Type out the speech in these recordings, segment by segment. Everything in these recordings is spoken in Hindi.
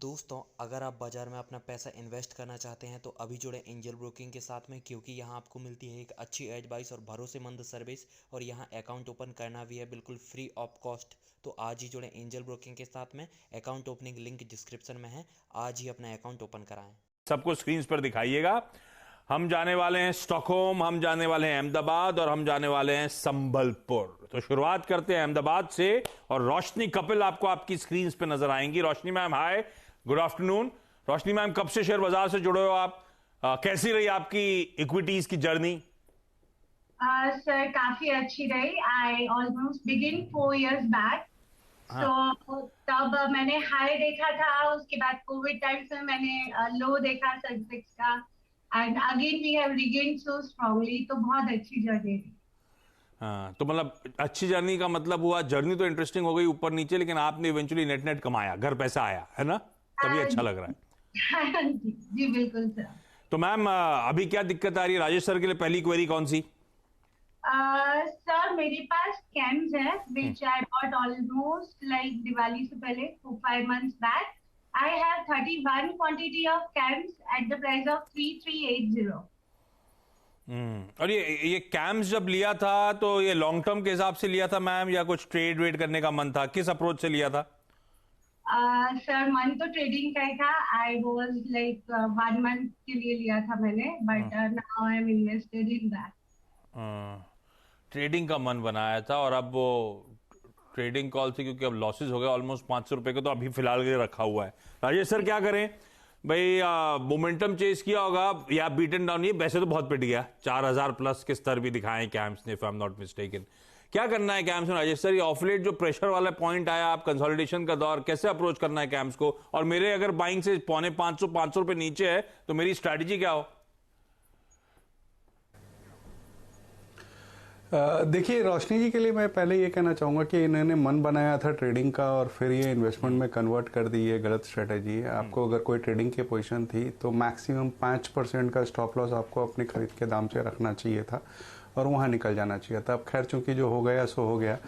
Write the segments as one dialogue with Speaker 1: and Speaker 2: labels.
Speaker 1: दोस्तों, अगर आप बाज़ार में अपना पैसा इन्वेस्ट करना चाहते हैं तो अभी जुड़े एंजल ब्रोकिंग के साथ में, क्योंकि यहाँ आपको मिलती है एक अच्छी एडवाइस और भरोसेमंद सर्विस, और यहाँ अकाउंट ओपन करना भी है बिल्कुल फ्री ऑफ कॉस्ट। तो आज ही जुड़े एंजल ब्रोकिंग के साथ में। अकाउंट ओपनिंग लिंक डिस्क्रिप्शन में है। आज ही अपना अकाउंट ओपन कराएं।
Speaker 2: सबको स्क्रीन पर दिखाइएगा। हम जाने वाले हैं स्टॉकहोम, हम जाने वाले हैं अहमदाबाद और हम जाने वाले हैं संबलपुर। तो शुरुआत करते हैं अहमदाबाद से और रोशनी कपिल आपको आपकी स्क्रीन पे नजर आएंगी। रोशनी मैम, हाय, गुड आफ्टरनून। रोशनी मैम, कब से शेयर बाजार से जुड़े हो आप? कैसी रही आपकी इक्विटीज की जर्नी?
Speaker 3: सर काफी अच्छी रही। I almost begin 4 years back. तो तब मैंने हाई देखा था, उसके बाद कोविड टाइम से मैंने लो देखा सेंसेक्स का, and again we have regained so strongly. तो बहुत अच्छी जर्नी थी।
Speaker 2: हाँ, तो मतलब अच्छी जर्नी का मतलब हुआ, जर्नी तो इंटरेस्टिंग हो गई ऊपर नीचे, लेकिन आपने इवेंचुअली नेट नेट कमाया, घर पैसा आया, है ना? तभी अच्छा लग रहा है।
Speaker 3: जी बिल्कुल सर।
Speaker 2: तो मैम, अभी क्या दिक्कत आ रही है? राजेश सर के लिए पहली क्वेरी कौन सी?
Speaker 3: सर मेरे पास कैम्स है which I bought almost like Diwali से पहले 4-5 months back. I have 31 quantity of CAMS at the price of 3380।
Speaker 2: और ये कैम्स जब लिया था तो ये लॉन्ग टर्म के हिसाब से लिया था मैम, या कुछ ट्रेड वेड करने का मन था? किस अप्रोच से लिया था?
Speaker 3: सर मन तो ट्रेडिंग का ही था। आई वाज लाइक 1 month के लिए लिया था मैंने, but now I am invested in that.
Speaker 2: Trading का मन बनाया था और अब वो ट्रेडिंग कॉल से, क्योंकि अब लॉसेस हो गए ऑलमोस्ट 500 रुपए के, तो अभी फिलहाल के लिए रखा हुआ है। राजेश सर क्या करें भाई? मोमेंटम चेस किया होगा या बीटन डाउन? ये वैसे तो बहुत पिट गया, 4000 प्लस के स्तर भी दिखाए कैम्स ने, if I am not mistaken. क्या करना है कैम्स में राजेश सर? ये ऑफलेट जो प्रेशर वाला पॉइंट आया, आप कंसोलिडेशन का दौर, कैसे अप्रोच करना है कैम्स को? और मेरे अगर बाइंग से 450-500 रुपए नीचे है तो मेरी स्ट्रैटेजी क्या हो?
Speaker 4: देखिए रोशनी जी के लिए मैं पहले ये कहना चाहूँगा कि इन्होंने मन बनाया था ट्रेडिंग का और फिर ये इन्वेस्टमेंट में कन्वर्ट कर दी, ये गलत स्ट्रेटेजी है। आपको अगर कोई ट्रेडिंग की पोजीशन थी तो मैक्सिमम 5% का स्टॉप लॉस आपको अपने खरीद के दाम से रखना चाहिए था और वहाँ निकल जाना चाहिए था। अब खैर चूंकि जो हो गया सो हो गया।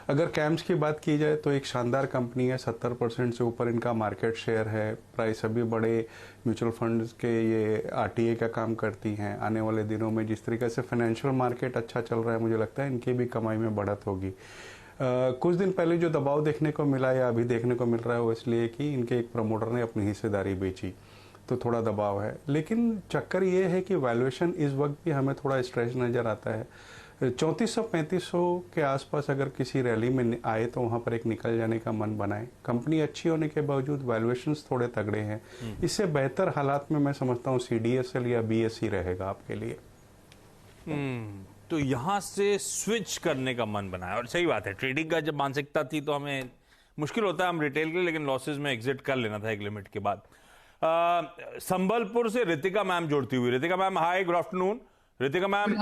Speaker 4: अगर कैम्स की बात की जाए तो एक शानदार कंपनी है, 70% से ऊपर इनका मार्केट शेयर है। प्राइस अभी बड़े म्यूचुअल फंड्स के ये आरटीए का काम करती हैं। आने वाले दिनों में जिस तरीके से फाइनेंशियल मार्केट अच्छा चल रहा है, मुझे लगता है इनकी भी कमाई में बढ़त होगी। कुछ दिन पहले जो दबाव देखने को मिला या अभी देखने को मिल रहा है वो इसलिए कि इनके एक प्रमोटर ने अपनी हिस्सेदारी बेची, तो थोड़ा दबाव है। लेकिन चक्कर ये है कि वैल्यूएशन इस वक्त भी हमें थोड़ा स्ट्रेच नज़र आता है। 3400-3500 के आसपास अगर किसी रैली में आए तो वहाँ पर एक निकल जाने का मन बनाए। कंपनी अच्छी होने के बावजूद वैल्यूएशंस थोड़े तगड़े हैं। इससे बेहतर हालात में मैं समझता हूँ CDSL या BSE रहेगा आपके लिए।
Speaker 2: तो यहाँ से स्विच करने का मन बनाया, और सही बात है, ट्रेडिंग का जब मानसिकता थी तो हमें मुश्किल होता है, हम रिटेल के लिए, लेकिन लॉसेज में एग्जिट कर लेना था एक लिमिट के बाद। संबलपुर से रितिका मैम जुड़ती हुई। रितिका मैम, हाय, गुड आफ्टरनून। रितिका मैम,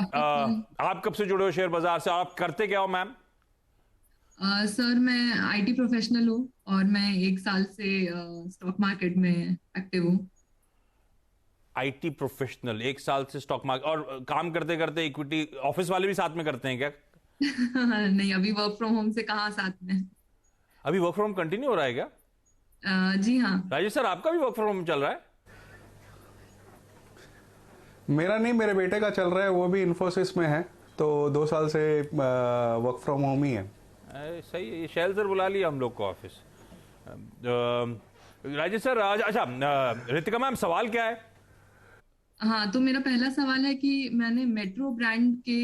Speaker 2: आप कब से जुड़े हो शेयर बाजार से? आप करते क्या हो मैम?
Speaker 5: सर मैं IT प्रोफेशनल हूँ और मैं 1 साल से स्टॉक मार्केट में एक्टिव हूँ।
Speaker 2: IT प्रोफेशनल, 1 साल से स्टॉक मार्केट, और काम करते करते इक्विटी, ऑफिस वाले भी साथ में करते हैं क्या?
Speaker 5: नहीं, अभी वर्क फ्रॉम होम से कहाँ साथ में।
Speaker 2: अभी वर्क फ्रॉम कंटिन्यू हो रहा है क्या?
Speaker 5: जी हाँ।
Speaker 2: राजेश सर, आपका भी वर्क फ्रॉम होम चल रहा है?
Speaker 4: मेरा नहीं, मेरे बेटे का चल रहा है, वो भी इन्फोसिस में है, तो 2 साल से वर्क फ्रॉम होम ही है।
Speaker 2: सही है। शैल सर बुला लिया हम लोग को ऑफिस। राजेश सर, अच्छा, रितिका मैम, सवाल क्या है?
Speaker 5: हाँ, तो मेरा पहला सवाल है कि मैंने मेट्रो ब्रांड के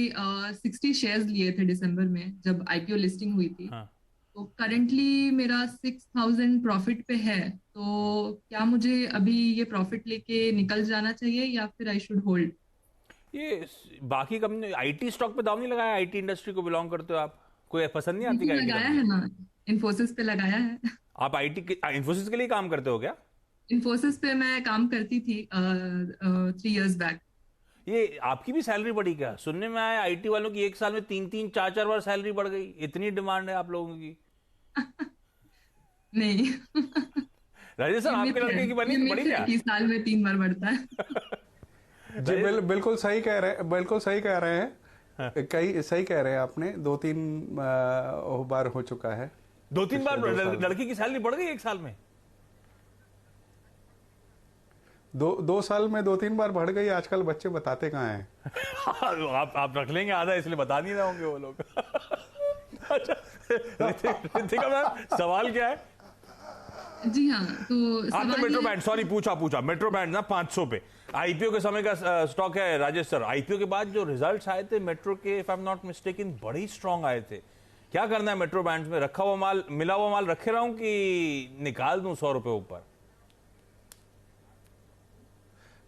Speaker 5: 60 शेयर्स लिए थे दिसंबर में जब IPO लिस्टिंग हुई थी।
Speaker 2: हाँ।
Speaker 5: तो करंटली मेरा 6000 प्रॉफिट पे है, तो क्या मुझे अभी ये प्रॉफिट लेके निकल जाना चाहिए या फिर आई शुड होल्ड?
Speaker 2: ये बाकी कंपनी IT स्टॉक पे दाव नहीं लगाया? IT इंडस्ट्री को बिलोंग करते हो आप? कोई पसंद नहीं आती क्या?
Speaker 5: लगाया है ना, इन्फोसिस पे लगाया है।
Speaker 2: आप इन्फोसिस के लिए काम करते हो क्या?
Speaker 5: इन्फोसिस पे मैं काम करती थी 3 years बैक।
Speaker 2: ये आपकी भी सैलरी बढ़ी क्या? सुनने में आया IT वालों की 1 साल में 3-3, 4-4 बार सैलरी बढ़ गई। इतनी डिमांड है आप लोगों की?
Speaker 5: नहीं।
Speaker 2: राजेश सर, आपके लड़के की बढ़ी क्या?
Speaker 5: 30 साल में 3 बार बढ़ता है।
Speaker 4: जी बिल्कुल सही कह रहे हैं, बिल्कुल सही कह रहे हैं। कई सही कह रहे हैं आपने, 2-3 बार हो चुका है।
Speaker 2: 2-3 बार लड़के की सैलरी बढ़ गई 1 साल में?
Speaker 4: दो साल में 2-3 बार बढ़ गई। आजकल बच्चे बताते कहाँ हैं।
Speaker 2: आप रख लेंगे आधा, इसलिए बता नहीं रहे होंगे वो लोग। अच्छा, रितिका मैम, सवाल क्या है?
Speaker 5: जी हाँ, तो
Speaker 2: आपने
Speaker 5: सवाल
Speaker 2: मेट्रो
Speaker 5: ये-
Speaker 2: बैंड, सॉरी पूछा मेट्रो बैंड ना 500 पे आईपीओ के समय का स्टॉक है। राजेश सर, आईपीओ के बाद जो रिजल्ट्स आए थे मेट्रो के, if I am not mistaken, बड़े स्ट्रांग आए थे। क्या करना है मेट्रो बैंड में? रखा हुआ माल, मिला हुआ माल रखे रहूं कि निकाल दूं 100 रुपए ऊपर?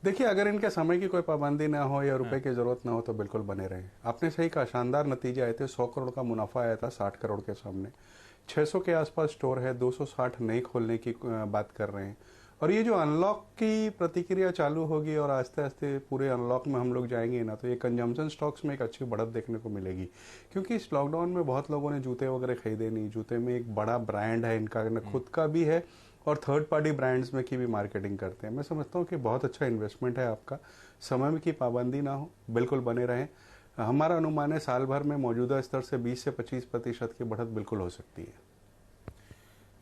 Speaker 4: देखिए, अगर इनके समय की कोई पाबंदी ना हो या रुपए की जरूरत ना हो तो बिल्कुल बने रहें। आपने सही कहा, शानदार नतीजे आए थे। 100 करोड़ का मुनाफा आया था 60 करोड़ के सामने। 600 के आसपास स्टोर है, 260 नई खोलने की बात कर रहे हैं। और ये जो अनलॉक की प्रतिक्रिया चालू होगी और आस्ते आस्ते पूरे अनलॉक में हम लोग जाएंगे ना, तो ये कंजम्पशन स्टॉक्स में एक अच्छी बढ़त देखने को मिलेगी। क्योंकि इस लॉकडाउन में बहुत लोगों ने जूते वगैरह खरीदे नहीं। जूते में एक बड़ा ब्रांड है इनका, खुद का भी है और थर्ड पार्टी ब्रांड्स में की भी मार्केटिंग करते हैं। मैं समझता हूँ कि बहुत अच्छा इन्वेस्टमेंट है आपका। समय की पाबंदी ना हो, बिल्कुल बने रहें। हमारा अनुमान है साल भर में मौजूदा स्तर से 20 से 25% की बढ़त बिल्कुल हो सकती है।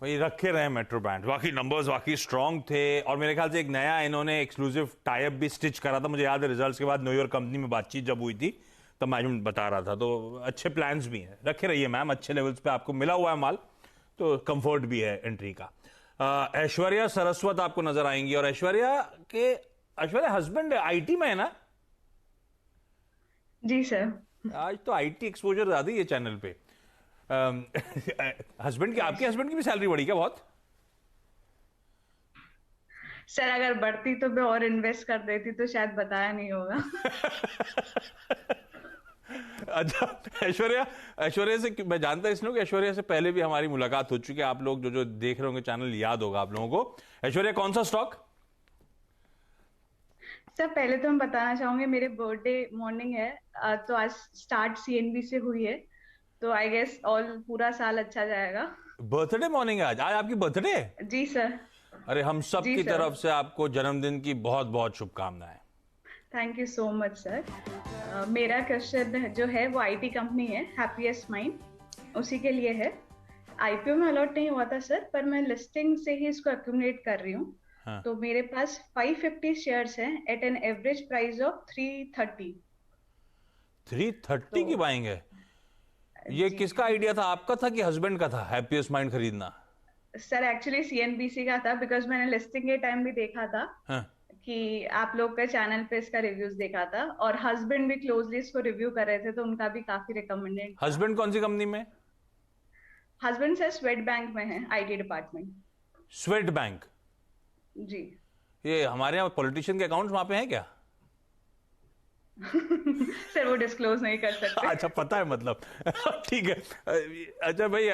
Speaker 2: वही रखे रहे मेट्रो बैंड, बाकी नंबर्स वाकई स्ट्रांग थे। और मेरे ख्याल से एक नया इन्होंने एक्सक्लूसिव टाई अप भी स्टिच करा था। मुझे याद है रिजल्ट्स के बाद न्यूयॉर्क कंपनी में बातचीत जब हुई थी तब मैनेजमेंट बता रहा था। तो अच्छे प्लान्स भी हैं, रखे रहिए मैम। अच्छे लेवल्स पे आपको मिला हुआ है माल, तो कंफर्ट भी है एंट्री का। ऐश्वर्या सरस्वत आपको नजर आएंगी, और ऐश्वर्या हस्बैंड आईटी में है ना?
Speaker 6: जी सर।
Speaker 2: आज तो आईटी एक्सपोजर ज्यादा ही है चैनल पे। हस्बैंड की, आपके हस्बैंड की भी सैलरी बढ़ी क्या बहुत?
Speaker 6: सर अगर बढ़ती तो मैं और इन्वेस्ट कर देती, तो शायद बताया नहीं होगा।
Speaker 2: अच्छा, ऐश्वर्या से मैं जानता इसलिए कि ऐश्वर्या से पहले भी हमारी मुलाकात हो चुकी है। आप लोग जो देख रहे होंगे चैनल, याद होगा आप लोगों को। ऐश्वर्या, कौन सा स्टॉक?
Speaker 6: सर पहले तो मैं बताना चाहूंगी, मेरे बर्थडे मॉर्निंग है, तो आज स्टार्ट सीएनबी से हुई है, तो आई गेस ऑल पूरा साल अच्छा जाएगा।
Speaker 2: बर्थडे मॉर्निंग है आज? आज आपकी बर्थडे है?
Speaker 6: जी सर।
Speaker 2: अरे, हम सब
Speaker 6: जी
Speaker 2: की
Speaker 6: सर।
Speaker 2: तरफ से आपको जन्मदिन की बहुत बहुत शुभकामनाएं।
Speaker 6: Thank you so much sir. मेरा क्वेश्चन जो है वो आईटी कंपनी है हैप्पीएस्ट माइंड, उसी के लिए है। आईपीओ में अलॉट नहीं हुआ था सर, पर मैं लिस्टिंग से ही इसको एक्यूमुलेट कर रही हूँ।
Speaker 2: हाँ।
Speaker 6: तो मेरे पास 550 शेयर्स हैं at an average price of 330।
Speaker 2: 330 की बाइंग है? ये किसका आइडिया था, आपका था कि हस्बैंड का था हैप्पीएस्ट माइंड खरीदना?
Speaker 6: सर एक्चुअली सीएनबीसी का था, बिकॉज मैंने लिस्टिंग के टाइम भी देखा था
Speaker 2: हाँ।
Speaker 6: कि आप लोग के चैनल पे इसका रिव्यूज देखा था, और हस्बैंड भी क्लोजली इसको रिव्यू कर रहे थे, तो उनका भी काफी रिकमेंडेड।
Speaker 2: हस्बैंड कौन सी कंपनी में?
Speaker 6: हस्बैंड सर स्वेट बैंक में है, आईटी डिपार्टमेंट।
Speaker 2: Swedbank?
Speaker 6: जी।
Speaker 2: ये हमारे यहाँ पॉलिटिशियन के अकाउंट्स वहां पे हैं क्या?
Speaker 6: सर वो डिस्क्लोज नहीं कर सकते।
Speaker 2: अच्छा, पता है मतलब। ठीक है। अच्छा भाई,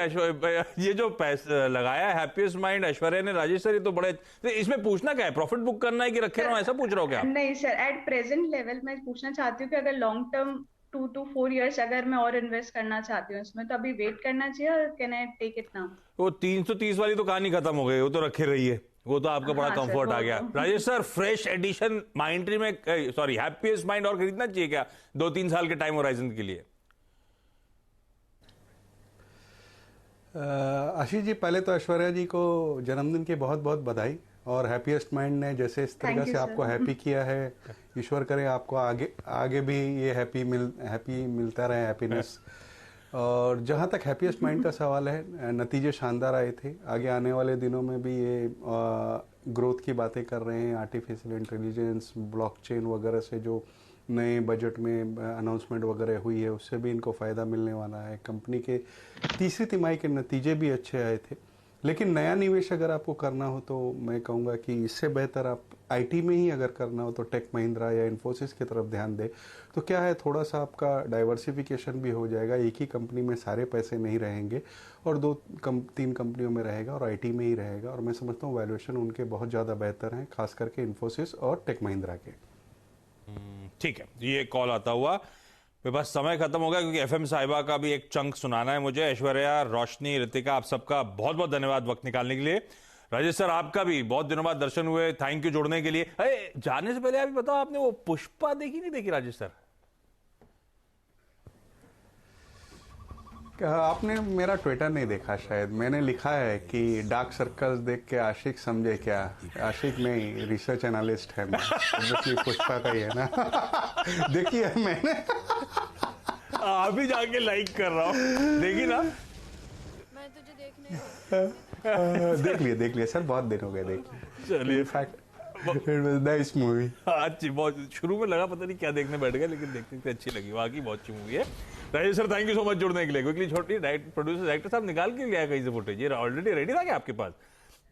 Speaker 2: ये जो पैसा लगाया है हैप्पीएस्ट माइंड ऐश्वर्या ने, राजेश सर, ये तो बड़े, तो इसमें पूछना क्या है? प्रॉफिट बुक करना है कि रखे रहो, ऐसा पूछ रहे हो क्या?
Speaker 6: नहीं सर, एट प्रेजेंट लेवल मैं पूछना चाहती हूँ कि अगर लॉन्ग टर्म 2 to 4 years अगर मैं और इन्वेस्ट करना चाहती हूँ इसमें, तो अभी वेट करना चाहिए, और can I take it now?
Speaker 2: वो 330 वाली तो कहानी खत्म हो गई, वो तो रखे रही है, वो तो आपका बड़ा
Speaker 6: हाँ सर,
Speaker 2: कंफर्ट आ
Speaker 6: वो
Speaker 2: गया।
Speaker 6: तो।
Speaker 2: Rajesh sir, fresh addition Mindtree में, सॉरी हैप्पीएस्ट माइंड और खरीदना चाहिए क्या 2-3 साल के टाइम होराइजन के लिए?
Speaker 4: आशीष जी, पहले तो ऐश्वर्या जी को जन्मदिन की बहुत बहुत बधाई। और हैप्पीएस्ट माइंड ने जैसे इस
Speaker 6: Thank
Speaker 4: तरह
Speaker 6: you,
Speaker 4: से आपको
Speaker 6: sir.
Speaker 4: हैप्पी किया है, ईश्वर करे आपको आगे भी ये हैप्पी मिलता रहे, हैप्पीनेस। और जहाँ तक हैप्पीएस्ट माइंड का सवाल है, नतीजे शानदार आए थे। आगे आने वाले दिनों में भी ये ग्रोथ की बातें कर रहे हैं। आर्टिफिशियल इंटेलिजेंस, ब्लॉकचेन वगैरह से जो नए बजट में अनाउंसमेंट वगैरह हुई है, उससे भी इनको फ़ायदा मिलने वाला है। कंपनी के तीसरी तिमाही के नतीजे भी अच्छे आए थे। लेकिन नया निवेश अगर आपको करना हो तो मैं कहूँगा कि इससे बेहतर आप आईटी में ही अगर करना हो तो टेक महिंद्रा या इन्फोसिस की तरफ ध्यान दें। तो क्या है, थोड़ा सा आपका डाइवर्सिफिकेशन भी हो जाएगा। एक ही कंपनी में सारे पैसे नहीं रहेंगे और 2-3 कंपनियों में रहेगा और आईटी में ही रहेगा। और मैं समझता हूँ वैल्यूएशन उनके बहुत ज़्यादा बेहतर हैं, खास करके इन्फोसिस और टेक महिंद्रा के।
Speaker 2: ठीक है, ये कॉल आता हुआ मेरे पास समय खत्म हो गया, क्योंकि एफएम साहिबा का भी एक चंक सुनाना है मुझे। ऐश्वर्या, रोशनी, रितिका, आप सबका बहुत बहुत धन्यवाद वक्त निकालने के लिए। राजेश सर, आपका भी बहुत दिनों बाद दर्शन हुए, थैंक यू जुड़ने के लिए। अरे, जाने से पहले आप बताओ, आपने वो पुष्पा देखी नहीं देखी? राजेश सर,
Speaker 4: आपने मेरा ट्विटर नहीं देखा शायद, मैंने लिखा है कि डार्क सर्कल्स देख के आशिक समझे क्या। आशिक नहीं, रिसर्च एनालिस्ट है मैं, ऑब्वियसली पुष्पा का ही है ना। देखिए मैंने
Speaker 2: आप ही जाके लाइक कर रहा हूँ, देखी ना।
Speaker 7: मैं तुझे देखने
Speaker 4: देख लिए सर, बहुत दिन हो गए देख।
Speaker 2: चलिए
Speaker 4: fact it was nice movie.
Speaker 2: अच्छी, बहुत शुरू में लगा पता नहीं क्या देखने बैठ गया, लेकिन देखते देखते अच्छी लगी, वाकई बहुत अच्छी मूवी है। Rajesh sir thank you so much जुड़ने के लिए। क्विकली छोटी प्रोड्यूसर डायरेक्टर साहब निकाल के लिया कहीं से फुटेज, ये ऑलरेडी रेडी था क्या आपके पास?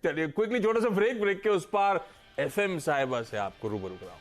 Speaker 2: चलिए क्विकली छोटा सा ब्रेक के उस पार FM साहिबा से आपको रूबरू कराऊं।